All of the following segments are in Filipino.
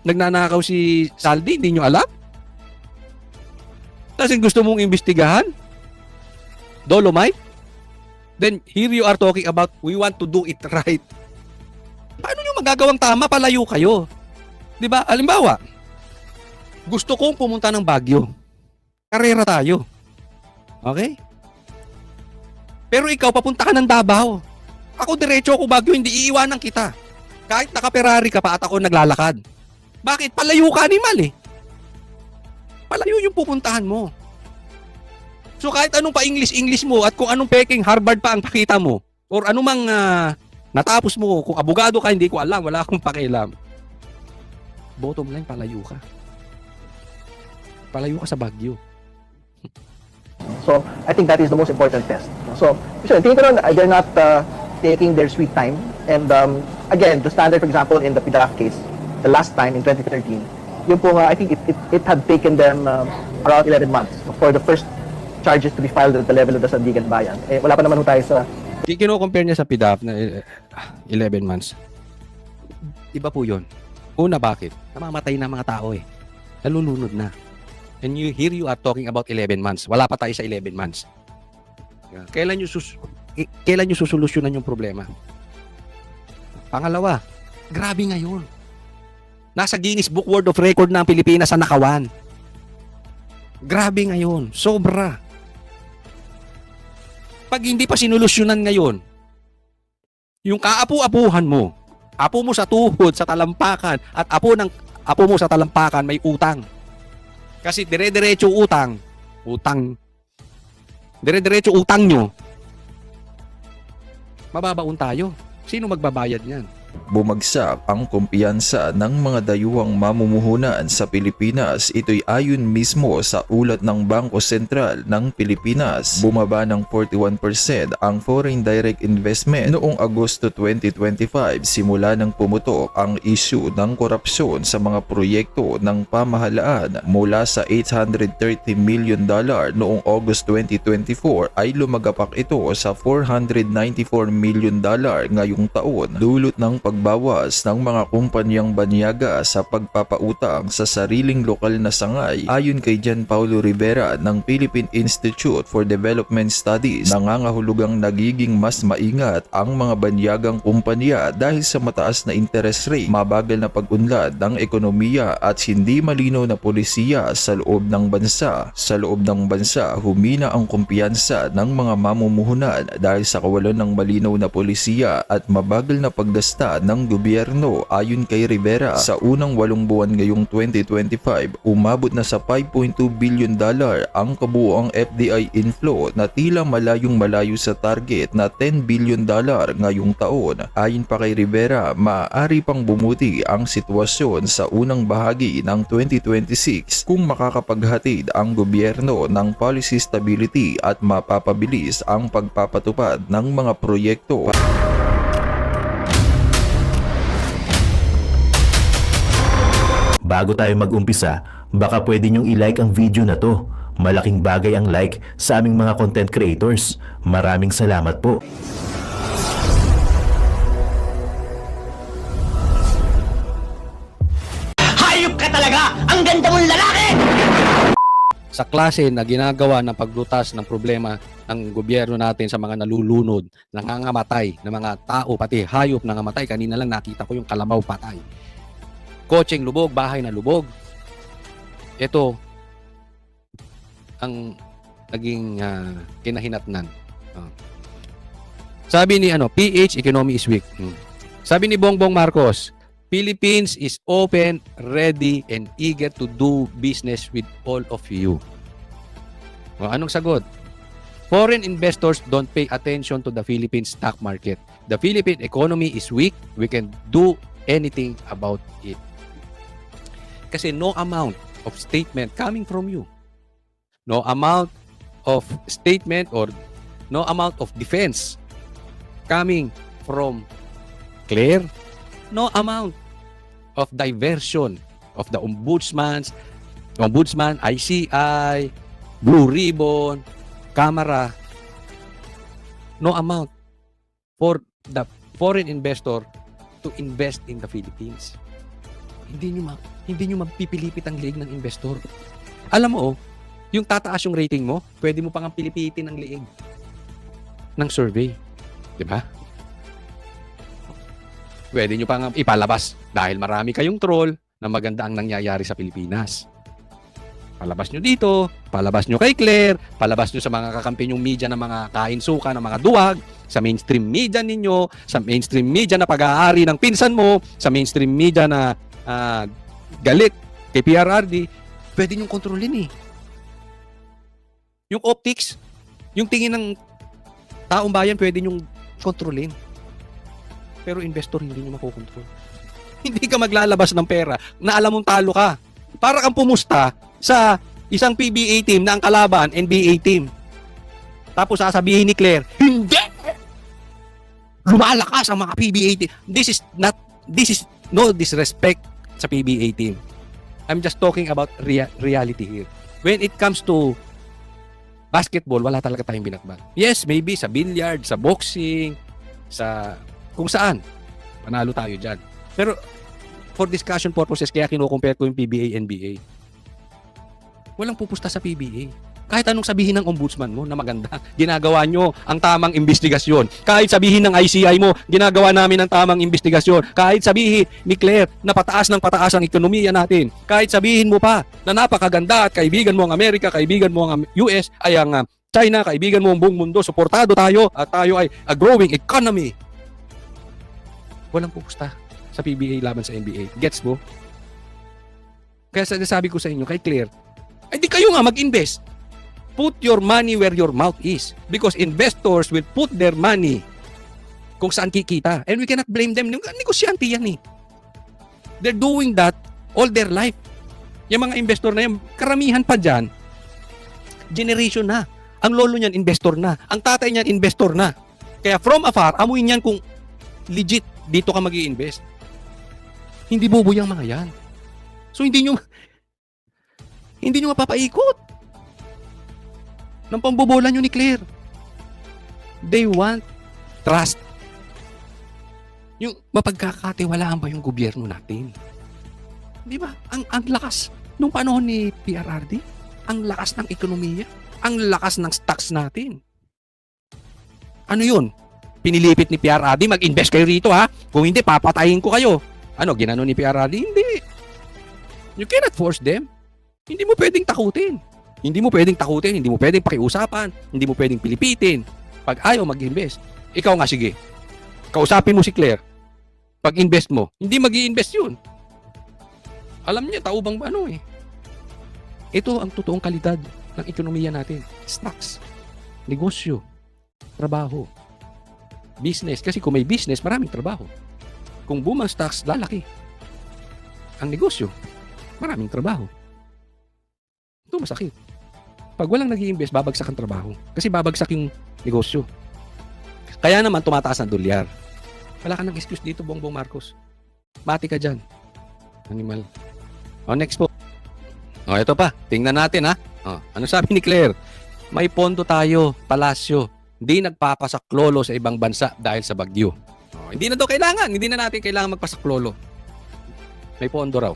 nagnanakaw si Saldi, hindi nyo alam? Kasi gusto mong imbestigahan? Dolomite? Then here you are talking about we want to do it right. Paano nyo magagawang tama? Palayo kayo. Di ba? Halimbawa, gusto kong pumunta ng Baguio. Karera tayo. Okay? Pero ikaw, papunta ka ng Davao. Ako, diretso ako Baguio, hindi iiwanan kita. Kahit naka-Ferrari ka pa at ako naglalakad. Bakit? Palayo ka, animal eh. Palayo yung pupuntahan mo. So kahit anong pa-English mo at kung anong peking Harvard pa ang pakita mo or anumang natapos mo, kung abogado ka, hindi ko alam, wala akong pakialam. Bottom line, palayo ka. Palayo ka sa Baguio. So, I think that is the most important test. So, tingin ko nun, they're not taking their sweet time. And again, the standard, for example, in the PDAC case, the last time in 2013, yung po, I think it had taken them around 11 months for the first charges to be filed at the level of the Sandigan Bayan. Eh, wala pa naman tayo sa... Kino-compare niya sa PDAP na 11 months. Iba po yun. Una, bakit? Namamatay na mga tao eh. Nalulunod na. And here you are talking about 11 months. Wala pa tayo sa 11 months. Kailan nyo susolusyonan yung problema? Pangalawa, grabe ngayon. Nasa Guinness Book World of Record na ang Pilipinas sa nakawan. Grabe ngayon. Sobra. Pag hindi pa sinulusyonan ngayon, yung kaapu-apuhan mo, apo mo sa tuhod, sa talampakan, at apo mo sa talampakan may utang. Kasi dire-diretso utang, dire-diretso utang nyo, mababaon tayo. Sino magbabayad niyan? Bumagsak ang kumpiyansa ng mga dayuhang mamumuhunan sa Pilipinas. Ito'y ayon mismo sa ulat ng Bangko Sentral ng Pilipinas. Bumaba ng 41% ang foreign direct investment noong Agosto 2025 simula nang pumutok ang issue ng korupsyon sa mga proyekto ng pamahalaan. Mula sa $830 million noong August 2024 ay lumagapak ito sa $494 million ngayong taon, dulot ng pagbawas ng mga kumpanyang banyaga sa pagpapautang sa sariling lokal na sangay. Ayon kay Jan Paulo Rivera ng Philippine Institute for Development Studies, nangangahulugang nagiging mas maingat ang mga banyagang kumpanya dahil sa mataas na interest rate, mabagal na pag-unlad ng ekonomiya at hindi malinaw na polisiya sa loob ng bansa. Sa loob ng bansa, humina ang kumpiyansa ng mga mamumuhunan dahil sa kawalan ng malinaw na polisiya at mabagal na paggasta ng gobyerno. Ayon kay Rivera, sa unang 8 buwan ngayong 2025, umabot na sa $5.2 billion ang kabuuang FDI inflow na tila malayong-malayo sa target na $10 billion ngayong taon. Ayon pa kay Rivera, maaari pang bumuti ang sitwasyon sa unang bahagi ng 2026 kung makakapaghatid ang gobyerno ng policy stability at mapapabilis ang pagpapatupad ng mga proyekto. Bago tayo mag-umpisa, baka pwede nyong i-like ang video na to. Malaking bagay ang like sa aming mga content creators. Maraming salamat po. Hayop ka talaga! Ang ganda mong lalaki! Sa klase na ginagawa ng paglutas ng problema ng gobyerno natin sa mga nalulunod, nangangamatay ng mga tao, pati hayop nangamatay. Kanina lang nakita ko yung kalabaw patay. Kotseng lubog, bahay na lubog. Ito ang naging kinahinatnan. Sabi ni PH, economy is weak. Sabi ni Bongbong Marcos, Philippines is open, ready, and eager to do business with all of you. Anong sagot? Foreign investors don't pay attention to the Philippine stock market. The Philippine economy is weak. We can do anything about it. Kasi no amount of statement coming from you, no amount of statement or no amount of defense coming from Claire, no amount of diversion of the ombudsman, ICI, Blue Ribbon, Camera, no amount for the foreign investor to invest in the Philippines. hindi nyo mapipilipit ang liig ng investor. Alam mo, yung tataas yung rating mo, pwede mo pang pilipitin ang liig ng survey. Di ba? Pwede nyo pang ipalabas dahil marami kayong troll na maganda ang nangyayari sa Pilipinas. Palabas nyo dito, palabas nyo kay Claire, palabas nyo sa mga kakampi nyong media ng mga kainsuka, ng mga duwag, sa mainstream media ninyo, sa mainstream media na pag-aari ng pinsan mo, sa mainstream media na galit kay PRRD, pwede nyong kontrolin eh. Yung optics, yung tingin ng taong bayan, pwede nyong kontrolin. Pero investor, hindi nyo makokontrol. Hindi ka maglalabas ng pera na alam mong talo ka. Para kang pumusta sa isang PBA team na ang kalaban, NBA team. Tapos sasabihin ni Claire, hindi! Lumalakas ang mga PBA team. This is no disrespect sa PBA team. I'm just talking about reality here. When it comes to basketball, wala talaga tayong binakbak. Yes, maybe sa billiard, sa boxing, sa kung saan. Panalo tayo dyan. Pero for discussion purposes, kaya kinukompare ko yung PBA, NBA. Walang pupusta sa PBA. Kahit anong sabihin ng ombudsman mo na maganda, ginagawa nyo ang tamang investigasyon. Kahit sabihin ng ICI mo, ginagawa namin ang tamang investigasyon. Kahit sabihin ni Claire na pataas ng pataas ang ekonomiya natin. Kahit sabihin mo pa na napakaganda at kaibigan mo ang Amerika, kaibigan mo ang US, ay ang China, kaibigan mo ang buong mundo, suportado tayo at tayo ay a growing economy. Walang pupusta sa PBA laban sa NBA. Gets mo? Kaya sinasabi ko sa inyo, kay Claire, ay di kayo nga mag-invest. Put your money where your mouth is. Because investors will put their money kung saan kikita. And we cannot blame them. Negosyante yan eh. They're doing that all their life. Yung mga investor na yan, karamihan pa dyan, generation na. Ang lolo niyan, investor na. Ang tatay niyan, investor na. Kaya from afar, amuin niyan kung legit dito ka mag-i-invest. Hindi bobo yung mga yan. So hindi nyo mapapaikot ng pambobola nyo ni Claire. They want trust. Yung mapagkakatiwalaan ba yung gobyerno natin? Di ba? Ang lakas nung panahon ni PRRD, ang lakas ng ekonomiya, ang lakas ng stocks natin. Ano yun? Pinilipit ni PRRD, mag-invest kayo rito ha. Kung hindi, papatayin ko kayo. Ano, ginano ni PRRD? Hindi. You cannot force them. Hindi mo pwedeng takutin. Hindi mo pwedeng takutin, hindi mo pwedeng pakiusapan, hindi mo pwedeng pilipitin. Pag ayaw mag-invest, ikaw nga sige. Kausapin mo si Claire. Pag invest mo, hindi mag-i-invest yun. Alam niya, taubang ano eh. Ito ang totoong kalidad ng ekonomiya natin. Stocks, negosyo, trabaho, business. Kasi kung may business, maraming trabaho. Kung boom ang stocks, lalaki. Ang negosyo, maraming trabaho. Ito masakit. Pag walang nag-i-invest, babagsak ang trabaho. Kasi babagsak yung negosyo. Kaya naman, tumataas ang dolyar. Wala ka ng excuse dito, Bongbong Marcos. Mati ka dyan. Animal. O, next po. O, ito pa. Tingnan natin, ha. O, ano sabi ni Claire? May pondo tayo, palasyo. Hindi nagpapasaklolo sa ibang bansa dahil sa bagyo. O, hindi na daw kailangan. Hindi na natin kailangan magpasaklolo. May pondo raw.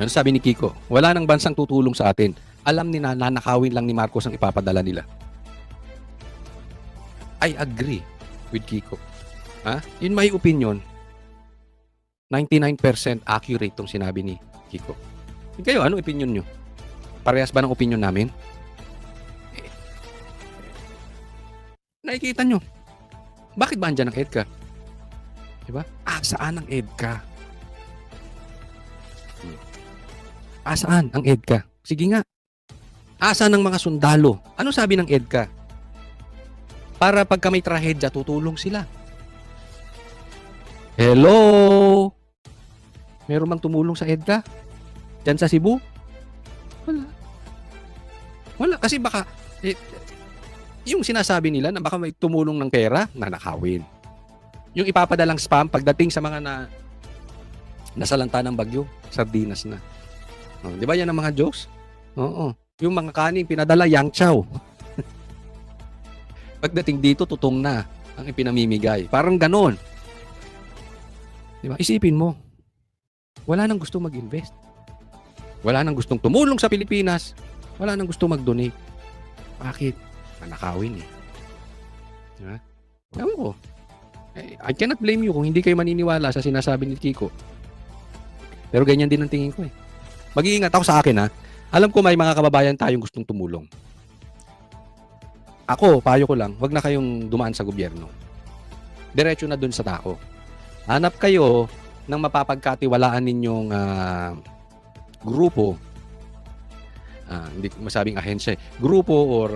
Ano sabi ni Kiko? Wala nang bansang tutulong sa atin. Alam nila na nanakawin lang ni Marcos ang ipapadala nila. I agree with Kiko. In my opinion, 99% accurate tong sinabi ni Kiko. Kayo, ano opinion nyo? Parehas ba ng opinion namin? Nakikita nyo. Bakit ba andyan ang EDCA? Diba? Saan ang EDCA? Saan ang EDCA? Sige nga. Saan ang mga sundalo? Ano sabi ng EDCA? Para pagka may trahedya, tutulong sila. Hello? Meron bang tumulong sa EDCA? Diyan sa Cebu? Wala. Wala. Kasi baka, yung sinasabi nila na baka may tumulong ng pera, nanakawin. Yung ipapadalang spam, pagdating sa mga nasalanta ng bagyo, sardinas na. Di ba yan ang mga jokes? Oo. Yung mga kanin, pinadala, yang chow. Pagdating dito, tutong na ang ipinamimigay. Parang ganon. Di ba? Isipin mo. wala nang gusto mag-invest. Wala nang gustong tumulong sa Pilipinas. Wala nang gusto mag-donate. Bakit? Nanakawin eh. Diba? Ewan ko. I cannot blame you kung hindi kayo maniniwala sa sinasabi ni Kiko. Pero ganyan din ang tingin ko eh. Mag-iingat ako sa akin ha. Alam ko may mga kababayan tayong gustong tumulong. Ako, payo ko lang, wag na kayong dumaan sa gobyerno. Diretso na dun sa tao. Hanap kayo ng mapapagkatiwalaan ninyong grupo. Hindi ko masabing ahensya. Grupo or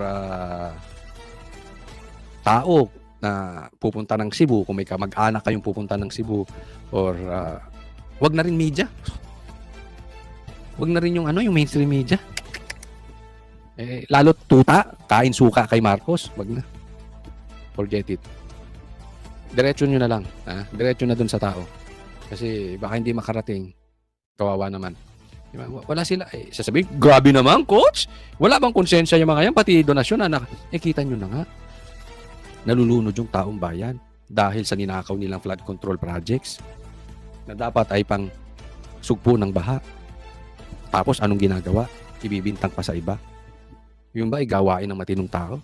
tao na pupunta ng Cebu, kung may kamag-anak kayong pupunta ng Cebu, or wag na rin media. Wag na rin yung yung mainstream media. Lalo tuta, kain suka kay Marcos, wag na. Forget it. Diretso nyo na lang, diretso na dun sa tao. Kasi baka hindi makarating. Kawawa naman. Diba? Wala sila. Sasabihin, grabe naman, coach. Wala bang konsensya yung mga yan? Pati donasyon, anak. Kita nyo na nga. Nalulunod yung taong bayan dahil sa ninakaw nilang flood control projects na dapat ay pang sugpo ng baha. Tapos anong ginagawa? Ibibintang pa sa iba. Yung ba ay gawain ng matinong tao?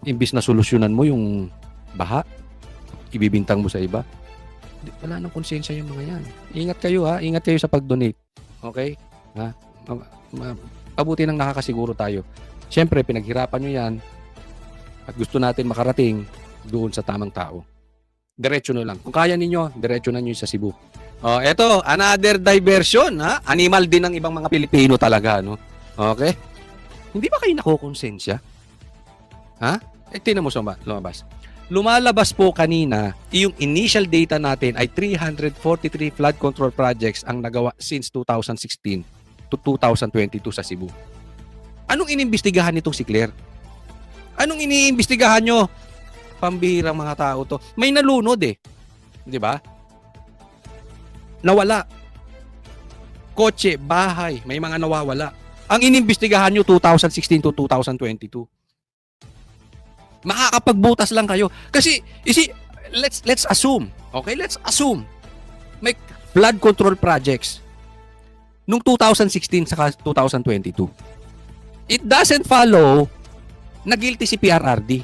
Imbis na solusyonan mo yung baha, ibibintang mo sa iba. Wala nang konsensya yung mga yan. Ingat kayo ha. Ingat kayo sa pag-donate. Okay? Ha? Pabuti nang nakakasiguro tayo. Siyempre, pinaghirapan nyo yan at gusto natin makarating doon sa tamang tao. Diretso na lang. Kung kaya ninyo, diretso na nyo sa Cebu. Eto, another diversion, ha? Animal din ng ibang mga Pilipino talaga, no? Okay? Hindi ba kayo nakukonsensya? Ha? Tingnan mo lumabas. Lumalabas po kanina, yung initial data natin ay 343 flood control projects ang nagawa since 2016 to 2022 sa Cebu. Anong inimbestigahan nitong si Claire? Anong iniimbestigahan nyo? Pambihirang mga tao to. May nalunod eh. Di ba? Nawala. Kotse, bahay, may mga nawawala. Ang inimbestigahan nyo 2016 to 2022. Makakapagbutas lang kayo. Kasi, let's assume. Okay, let's assume. May flood control projects nung 2016 saka 2022. It doesn't follow na guilty si PRRD.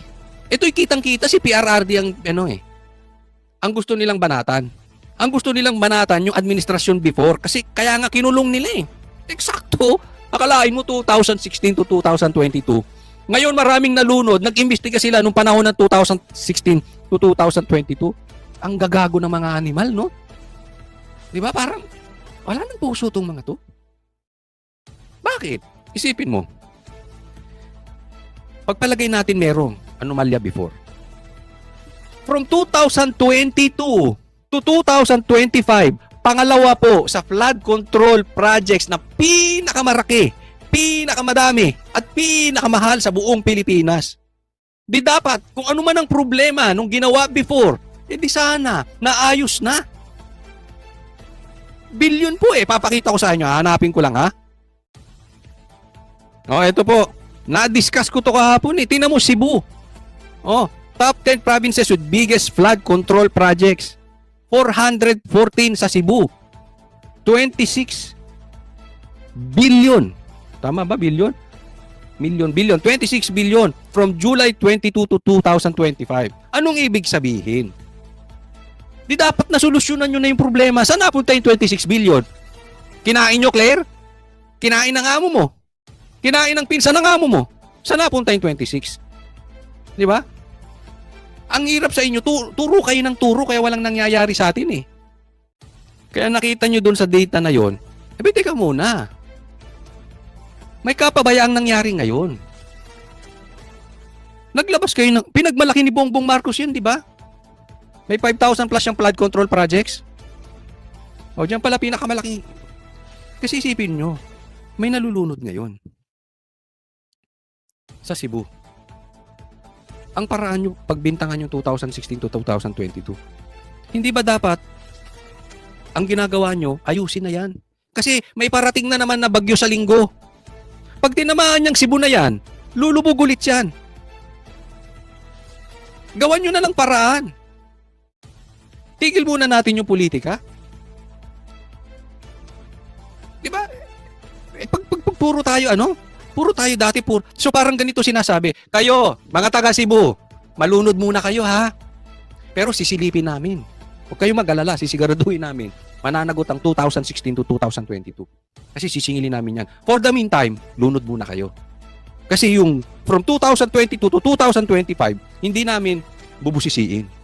Ito'y kitang-kita si PRRD ang ang gusto nilang banatan. Ang gusto nilang banatan yung administrasyon before kasi kaya nga kinulong nila eh. Eksakto. Akalain mo 2016 to 2022. Ngayon maraming nalunod, nag-imbestiga sila nung panahon ng 2016 to 2022. Ang gagago ng mga animal, no? Di ba? Parang wala nang puso tong mga to. Bakit? Isipin mo. Pagpalagay natin merong anomalya before. From 2022 to 2025, pangalawa po sa flood control projects na pinakamaraki, pinakamadami, at pinakamahal sa buong Pilipinas. Di dapat, kung ano man ang problema nung ginawa before, di sana, naayos na. Bilyon po papakita ko sa inyo, hanapin ko lang ha. Ito po, na-discuss ko to kahapon Tingnan mo Cebu. Top 10 provinces with biggest flood control projects. 414 sa Cebu. 26 billion. Tama ba? Billion? Billion. 26 billion from July 22 to 2025. Anong ibig sabihin? Di dapat na solusyonan nyo na yung problema. Saan napunta yung 26 billion? Kinain nyo, Claire? Kinain ng amo mo? Kinain ng pinsan ng amo mo? Saan napunta yung 26? Di ba? Ang hirap sa inyo, turo kayo ng turo kaya walang nangyayari sa atin eh. Kaya nakita nyo doon sa data na yon, teka muna. May kapabayaang nangyari ngayon. Naglabas kayo ng, pinagmalaki ni Bongbong Marcos yun, di ba? May 5,000 plus yung flood control projects. Diyan pala pinakamalaki. Kasi isipin nyo, may nalulunod ngayon. Sa Cebu. Ang paraan nyo, pagbintangan yung 2016 to 2022. Hindi ba dapat, ang ginagawa nyo, ayusin na yan? Kasi may parating na naman na bagyo sa linggo. Pag tinamaan niyang Cebu na yan, lulubog ulit yan. Gawan nyo na lang paraan. Tigil muna natin yung politika. Di ba? Pag puro tayo, puro tayo dati, so parang ganito sinasabi, kayo, mga taga Cebu, malunod muna kayo ha. Pero sisilipin namin. Huwag kayong mag-alala, sisiguraduhin namin. Mananagot ang 2016 to 2022. Kasi sisingilin namin yan. For the meantime, lunod muna kayo. Kasi yung from 2022 to 2025, hindi namin bubusisiin.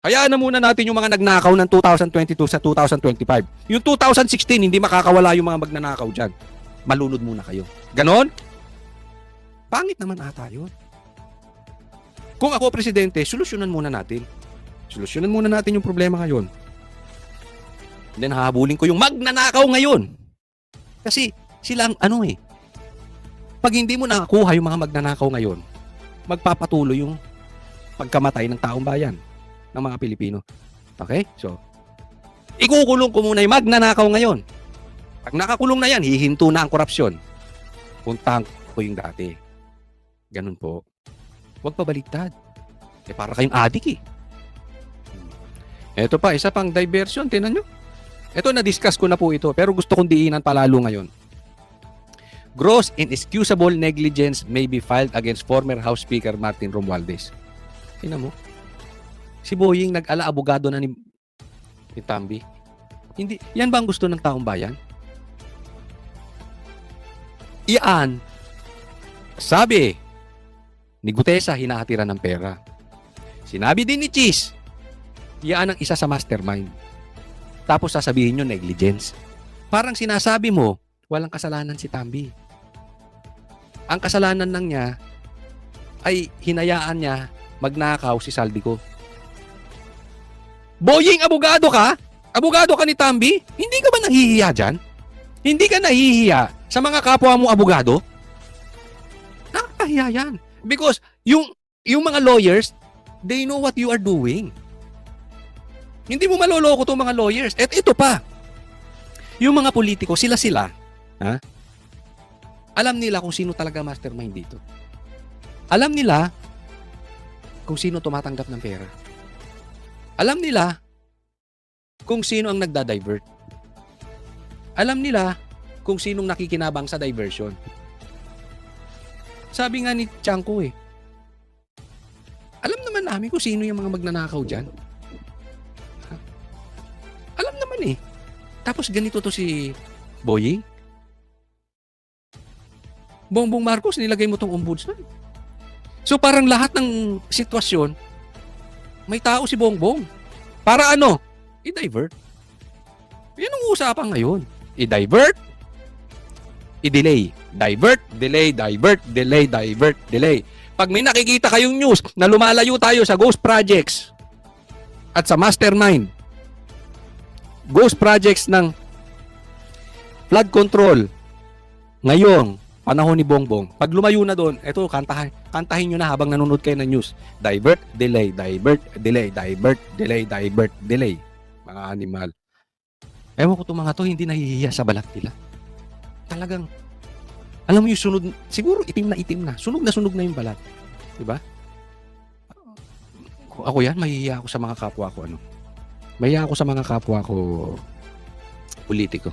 Hayaan na muna natin yung mga nagnakaw ng 2022 sa 2025. Yung 2016, hindi makakawala yung mga magnanakaw dyan. Malunod muna kayo. Ganon? Pangit naman ata yun. Kung ako presidente, solusyonan muna natin. Solusyonan muna natin yung problema ngayon. Then hahabulin ko yung magnanakaw ngayon. Kasi sila ang pag hindi mo nakakuha yung mga magnanakaw ngayon, magpapatuloy yung pagkamatay ng taong bayan ng mga Pilipino. Okay? So, ikukulong ko muna yung magnanakaw ngayon. Pag nakakulong na yan, hihinto na ang korupsyon. Puntahan ko yung dati. Ganun po. Huwag pabaliktad. Para kayong adik eh. Ito pa, isa pang diversion. Tinan nyo. Ito, na-discuss ko na po ito. Pero gusto kong diinan palalo ngayon. Gross inexcusable negligence may be filed against former House Speaker Martin Romualdez. Tingnan mo. Si Boying nag-ala-abogado na ni Tambi. Hindi, yan ba ang gusto ng taong bayan? Iyan, sabi ni Gutesa, hinahatiran ng pera. Sinabi din ni Cheese, iyan ang isa sa mastermind. Tapos sasabihin nyo negligence. Parang sinasabi mo, walang kasalanan si Tambi. Ang kasalanan lang niya ay hinayaan niya magnakaw si Saldico. Boying, abogado ka? Abogado ka ni Tambi? Hindi ka ba nahihiya dyan? Hindi ka nahihiya sa mga kapwa mo abogado? Nakakahiya yan. Because yung mga lawyers, they know what you are doing. Hindi mo maloloko itong mga lawyers. At ito pa, yung mga politiko, sila, ha? Alam nila kung sino talaga mastermind dito. Alam nila kung sino tumatanggap ng pera. Alam nila kung sino ang nagda-divert. Alam nila kung sinong nakikinabang sa diversion. Sabi nga ni Chanko alam naman namin kung sino yung mga magnanakaw dyan. Ha? Alam naman Tapos ganito to si Boying. Bongbong Marcos, nilagay mo tong ombudsman. So parang lahat ng sitwasyon, may tao si Bongbong. Para i-divert. Yan ang usapan ngayon. I-divert, i-delay. Divert, delay, divert, delay, divert, delay. Pag may nakikita kayong news na lumalayo tayo sa ghost projects at sa mastermind, ghost projects ng flood control, ngayong panahon ni Bongbong, pag lumayo na doon, eto, kantahin nyo na habang nanonood kayo ng news. Divert, delay, divert, delay, divert, delay, divert, delay. Mga animal. Ewan ko itong mga to, hindi nahihiya sa balat nila. Talagang, alam mo yung sunod, siguro itim na, sunog na yung balat. Diba? Ako yan, mahihiya ako sa mga kapwa ko, Mahihiya ako sa mga kapwa ko politiko.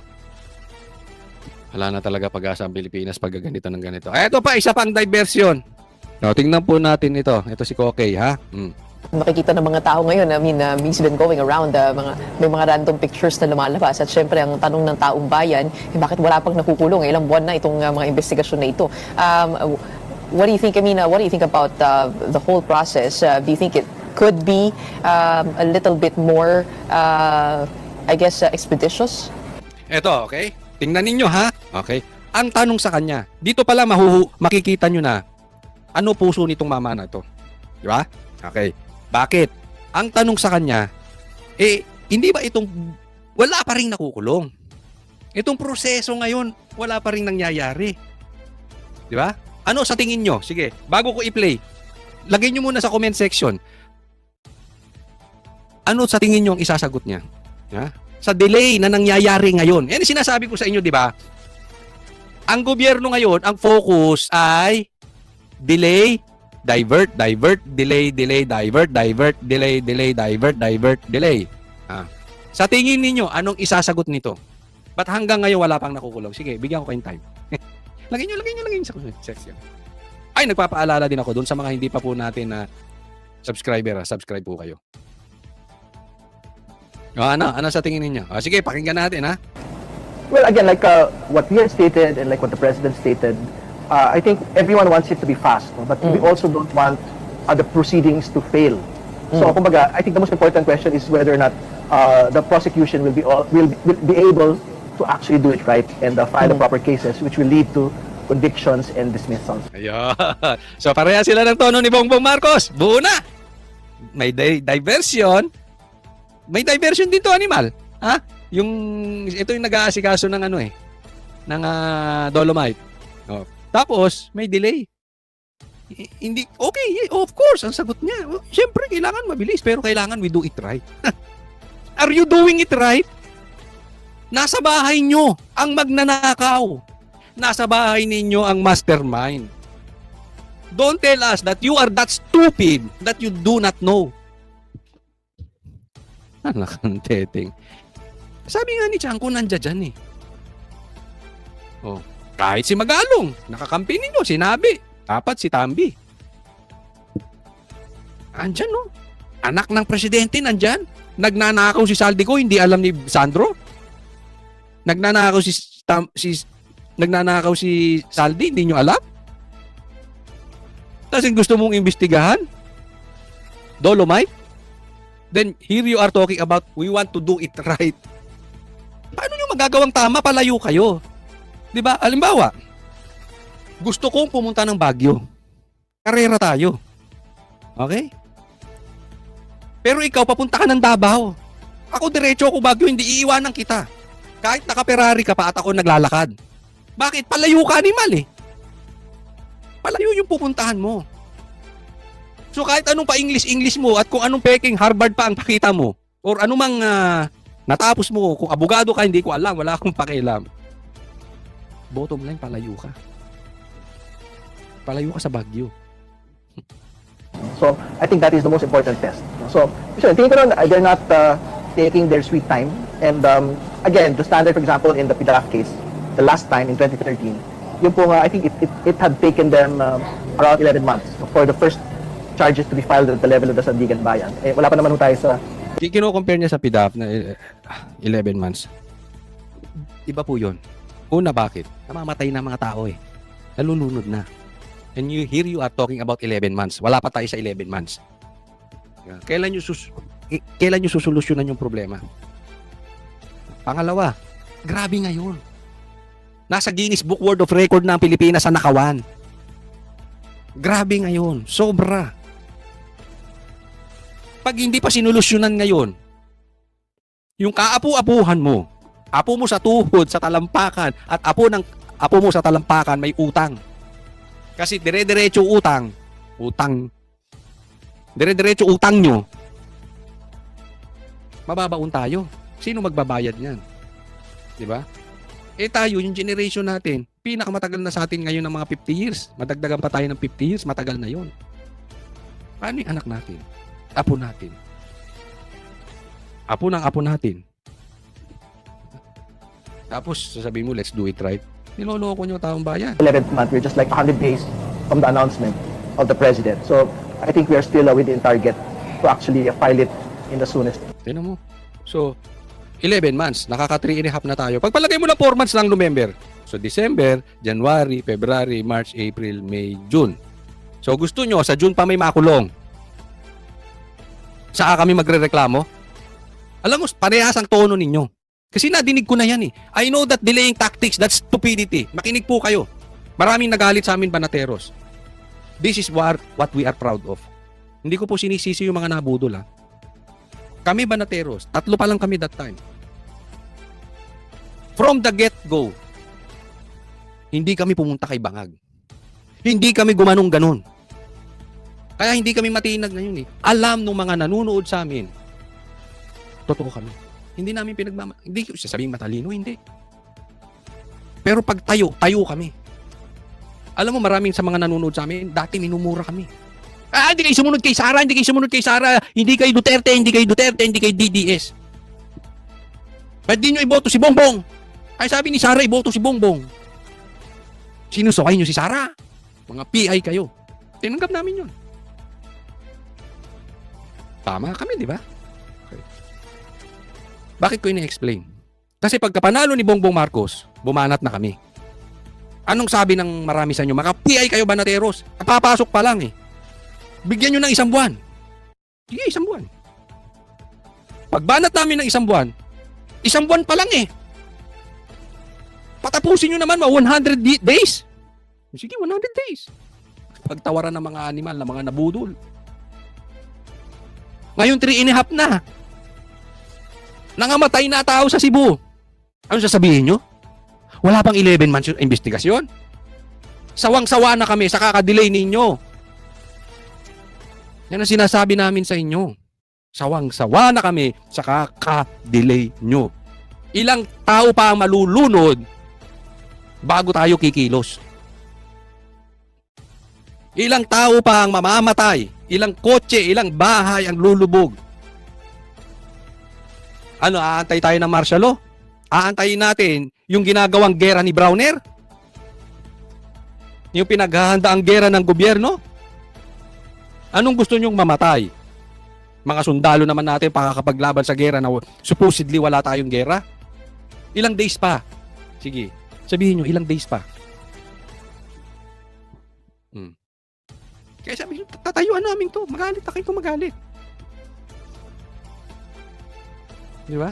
Wala na talaga pag-asa ang Pilipinas pag ganito ng ganito. Ito pa, isa pang diversion. Tingnan po natin ito. Ito si Kokey, ha? Makikita ng mga tao ngayon, means been going around, may mga random pictures na lumalabas. At syempre, ang tanong ng taong bayan, bakit wala pang nakukulong? Ilang buwan na itong mga investigasyon na ito. What do you think, what do you think about the whole process? Do you think it could be a little bit more, expeditious? Ito, okay? Tingnan ninyo, ha? Okay? Ang tanong sa kanya, dito pala makikita nyo na ano puso nitong mama na ito. Di ba? Okay. Bakit? Ang tanong sa kanya, hindi ba wala pa rin nakukulong? Itong proseso ngayon, wala pa rin nangyayari. Di ba? Ano sa tingin nyo? Sige, bago ko i-play, lagay nyo muna sa comment section. Ano sa tingin nyo ang isasagot niya? Ha? Sa delay na nangyayari ngayon. Yan sinasabi ko sa inyo, di ba? Ang gobyerno ngayon, ang focus ay delay, divert, divert, delay, delay, divert, divert, delay, delay, divert, divert, delay. Sa tingin ninyo, anong isasagot nito? Ba't hanggang ngayon wala pang nakukulong? Sige, bigyan ko kayong time. lagay nyo sa comment section. Ay, nagpapaalala din ako doon sa mga hindi pa po natin na subscriber. Subscribe po kayo. Ano sa tingin ninyo? Sige, pakinggan natin ha. Well, again, like what we had stated and like what the president stated, I think everyone wants it to be fast, no? But we also don't want the proceedings to fail. So, kumbaga, I think the most important question is whether or not the prosecution will be able to actually do it right and file the proper cases, which will lead to convictions and dismissals. Ayun. So, pareha sila ng tono ni Bongbong Marcos. Buo na. May diversion. May diversion din to, animal. Ha? Ito yung nag-aasikaso ng ng Dolomite. Oh. Tapos, may delay. Hindi, okay, of course, ang sagot niya. Siyempre, kailangan mabilis, pero kailangan we do it right. Are you doing it right? Nasa bahay nyo ang magnanakaw. Nasa bahay ninyo ang mastermind. Don't tell us that you are that stupid that you do not know. Anak ng teteng. Sabi nga ni Chanko, nandiyan dyan eh. Oh, kahit si Magalong, nakakampi ninyo, sinabi. Dapat si Tambi. Andyan no. Anak ng presidente nandyan. Nagnanakaw si Saldico, hindi alam ni Sandro. Nagnanakaw nagnanakaw si Saldi, hindi nyo alam. Kasi gusto mong imbestigahan? Dolomite? Then here you are talking about we want to do it right. Paano nyo magagawang tama? Palayo kayo. Diba? Halimbawa, gusto kong pumunta ng Baguio. Karera tayo. Okay? Pero ikaw, papunta ka ng Davao. Ako diretso ako Baguio, hindi iiwanan kita. Kahit naka-Ferrari ka pa at ako naglalakad. Bakit? Palayo ka, animal eh. Palayo yung pupuntahan mo. So kahit anong pa-English mo at kung anong peking Harvard pa ang pakita mo or anumang natapos mo, kung abogado ka, hindi ko alam, wala akong pakialam. Bottom line, palayo ka. Palayo ka sa Baguio. So, I think that is the most important test. So, tingin ko nun, they're not taking their sweet time. And again, the standard, for example, in the PDAF case, the last time in 2013, yung po I think it had taken them around 11 months for the first charges to be filed at the level of the Sandigan Bayan. Eh, wala pa naman tayo sa... Kino-compare niya sa PDAF na 11 months. Iba po yun. Una, bakit? Namamatay na mga tao eh. Nalulunod na. And here you are talking about 11 months. Wala pa tayo sa 11 months. Kailan nyo susolusyonan yung problema? Pangalawa, grabe ngayon. Nasa Guinness Book World of Record na ang Pilipinas sa nakawan. Grabe ngayon. Sobra. Pag hindi pa sinolusyonan ngayon, yung kaapu-apuhan mo, apo mo sa tuhod, sa talampakan, at apo mo sa talampakan may utang. Kasi dire-diretso utang. Dire-diretso utang nyo. Mababaon tayo. Sino magbabayad niyan? Diba? Eh tayo, yung generation natin, pinakamatagal na sa atin ngayon ng mga 50 years. Madagdagan pa tayo ng 50 years, matagal na yon. Paano yung anak natin? Apo natin. Apo ng apo natin. Tapos, sasabihin mo, let's do it right. Niloloko nyo taong bayan. 11th month, we're just like 100 days from the announcement of the president. So, I think we are still within target to actually file it in the soonest. Tignan mo. So, 11 months. Nakaka 3 and a half na tayo. Pagpalagay mo na 4 months lang November. So, December, January, February, March, April, May, June. So, gusto nyo, sa June pa may makulong. Saka kami magre-reklamo? Alam mo, parehas ang tono ninyo. Kasi nadinig ko na yan eh. I know that delaying tactics, that's stupidity. Makinig po kayo. Maraming nagalit sa amin, Banateros. This is what we are proud of. Hindi ko po sinisisi yung mga nabudol ha. Kami Banateros, 3 pa lang kami that time. From the get-go, hindi kami pumunta kay Bangag. Hindi kami gumanong ganon. Kaya hindi kami matinag ngayon eh. Alam ng mga nanunood sa amin, totoo kami. Hindi namin hindi ko sasabihin matalino, hindi. Pero pag tayo kami. Alam mo, maraming sa mga nanonood sa amin, dati minumura kami. Hindi kayo sumunod kay Sara, hindi kayo Duterte, hindi kayo DDS. Ba't di nyo iboto si Bongbong? Ay sabi ni Sara, iboto si Bongbong. Sinusukay nyo si Sara. Mga PI kayo. Tinanggap namin yun. Tama kami, di ba? Okay. Bakit ko ini-explain? Kasi pagka panalo ni Bongbong Marcos, bumanat na kami. Anong sabi ng marami sa inyo? Mga PI kayo, banateros. Papasok pa lang eh. Bigyan nyo ng 1 buwan. Sige, 1 buwan. Pagbanat namin ng 1 buwan, 1 buwan pa lang eh. Patapusin nyo naman 100 days. Sige, 100 days. Pagtawaran ng mga animal, ng mga nabudol. Ngayon 3.5 na. Nangamatay na tao sa Cebu. Ano sasabihin nyo? Wala pang 11 months yung investigasyon. Sawang-sawa na kami sa kakadelay ninyo. Yan ang sinasabi namin sa inyo. Sawang-sawa na kami sa kakadelay nyo. Ilang tao pa ang malulunod bago tayo kikilos. Ilang tao pa ang mamamatay. Ilang kotse, ilang bahay ang lulubog. Ano, aantay tayo ng martial law? Aantayin natin yung ginagawang gera ni Browner? Yung pinaghahanda ang gera ng gobyerno? Anong gusto nyong mamatay? Mga sundalo naman natin pakakapaglaban sa gera na supposedly wala tayong gera? Ilang days pa? Sige, sabihin nyo, ilang days pa? Kaya sabi nyo, tatayuan namin to. Magalit na kayo kung magalit. Di ba?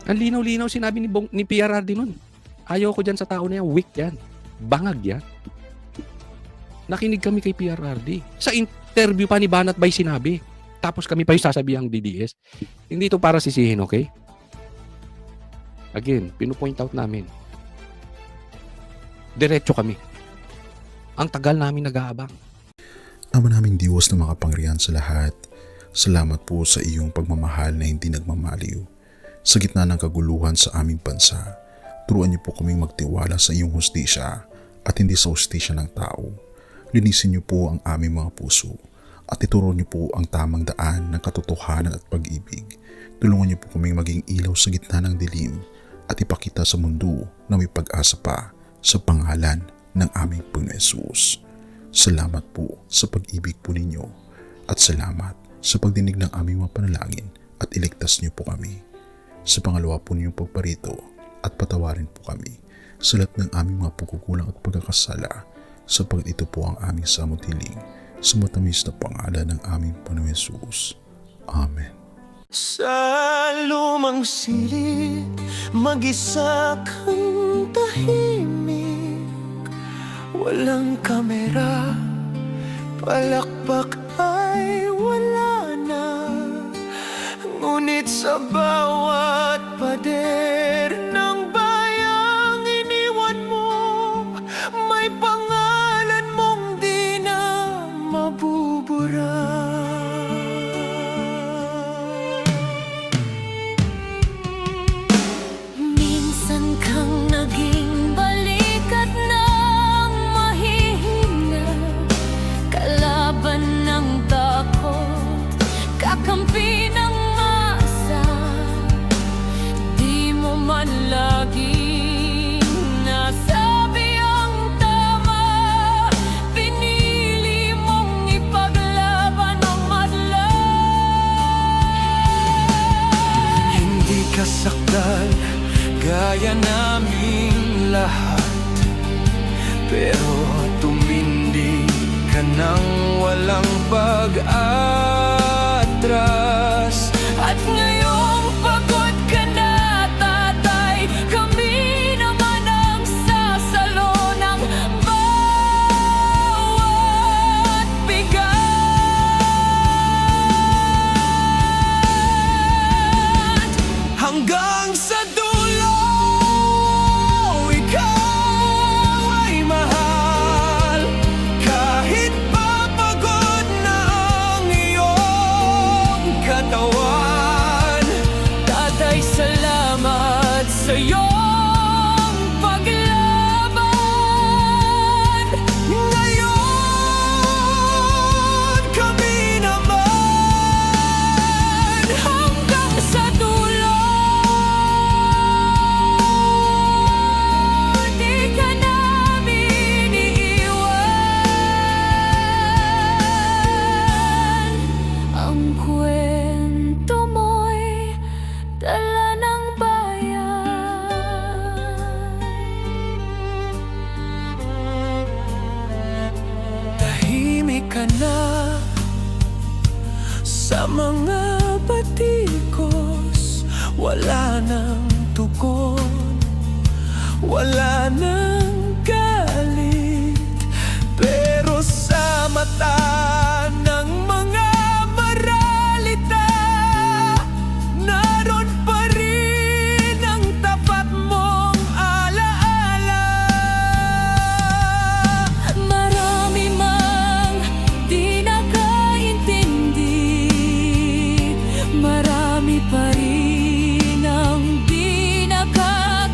Ang linaw-linaw sinabi ni PRRD nun. Ayaw ko dyan sa tao na yan. Weak yan. Bangag yan. Nakinig kami kay PRRD. Sa interview pa ni Banat Bay sinabi. Tapos kami pa yung sasabihang DDS. Hindi ito para sisihin, okay? Again, pinupoint out namin. Diretso kami. Ang tagal namin nag-aabang. Ama naming Diyos na makapangyarihan sa lahat, salamat po sa iyong pagmamahal na hindi nagmamaliw. Sa gitna ng kaguluhan sa aming bansa, turuan niyo po kaming magtiwala sa iyong hustisya at hindi sa hustisya ng tao. Linisin niyo po ang aming mga puso at ituro niyo po ang tamang daan ng katotohanan at pag-ibig. Tulungan niyo po kaming maging ilaw sa gitna ng dilim at ipakita sa mundo na may pag-asa pa sa pangalan ng aming Panginoon Hesus. Salamat po sa pag-ibig po ninyo at salamat sa pagdinig ng aming mga panalangin at iligtas niyo po kami. Sa pangalawa po ninyong pagparito at patawarin po kami sa lahat ng aming mga pagkukulang at pagkakasala sapagkat ito po ang aming samutiling sa matamis na pangalan ng aming Panginoon Hesus. Amen. Sa lumang silid, mag-isa kang tahimik. Walang kamera, palakpak ay wala na. Ngunit sa bawat pader ng bayang iniwan mo, may pangalan mong di na mabubura. Minsan kang naging balikat ng mahihina, kalaban ng takot, kakampi ng masa. Di mo man laging nasabi ang tama, pinili mong ipaglaban ang madla. Hindi ka sakdal gaya naming lahat, pero tumindi ka nang walang pag-atras. At ngayong pagod ka na, tatay, kami naman ang sasalo ng bawat bigat. Hanggang sa dulo, ikaw ay mahal. Kahit papagod na ang iyong Sa mga batikos, wala nang tugon, wala nang galit. Pero sa mata ng mga maralita, naroon pa rin ang tapat mong alaala. Marami mang di nakaintindi, marami pa rin ang di nakakalimot.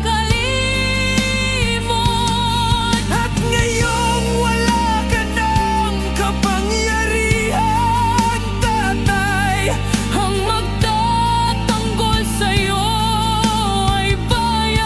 At ngayong wala ka ng kapangyarihan, tatay, Ang magtatanggol sa'yo ay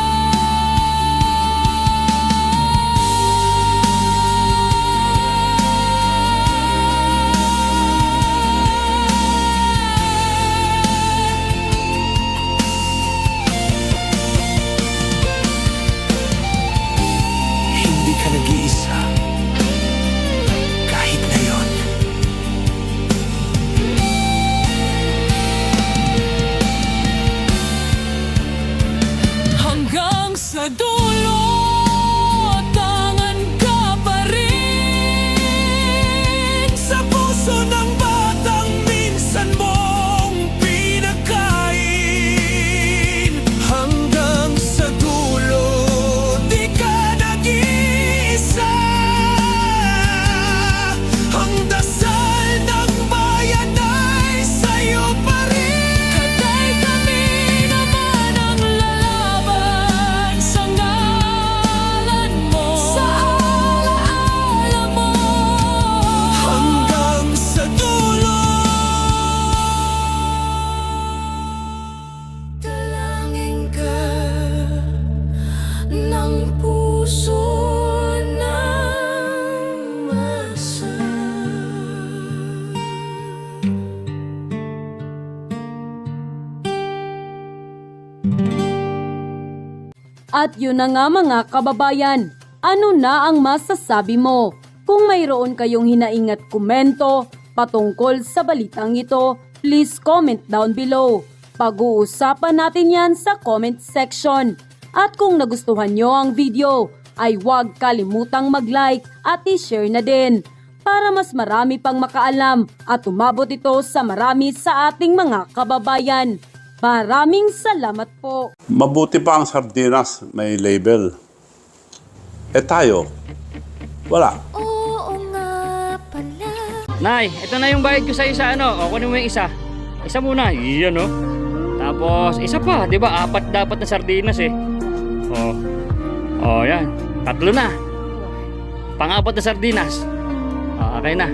hindi ka nag-iisa. Kahit ngayon. hanggang sa dulo, tangan ka pa rin. Sa puso ng batang minsan mong pinagkain. Hanggang sa dulo, di ka nag-iisa. Ang dasal ng bayan ay sa'yo pa rin. Katay kami naman ang lalaban sa ngalan mo, sa alaala mo. Hanggang sa dulo. Dalangin ka ng puso ng masa. At yun na nga mga kababayan, ano na ang masasabi mo? Kung mayroon kayong hinaingat komento patungkol sa balitang ito, please comment down below. Pag-uusapan natin yan sa comment section. At kung nagustuhan nyo ang video, ay huwag kalimutang mag-like at i-share na din para mas marami pang makaalam at umabot ito sa marami sa ating mga kababayan. Maraming salamat po. Mabuti pa ang sardinas, may label. Eh tayo, wala. Oo nga pala. Nay, ito na yung bayad ko sa isa, ano? O, kunin mo yung isa. Isa muna, iyan, no? Tapos, isa pa, di ba? 4 dapat na sardinas, eh. Yan. 3 na. Pang-4 na sardinas. Okay na.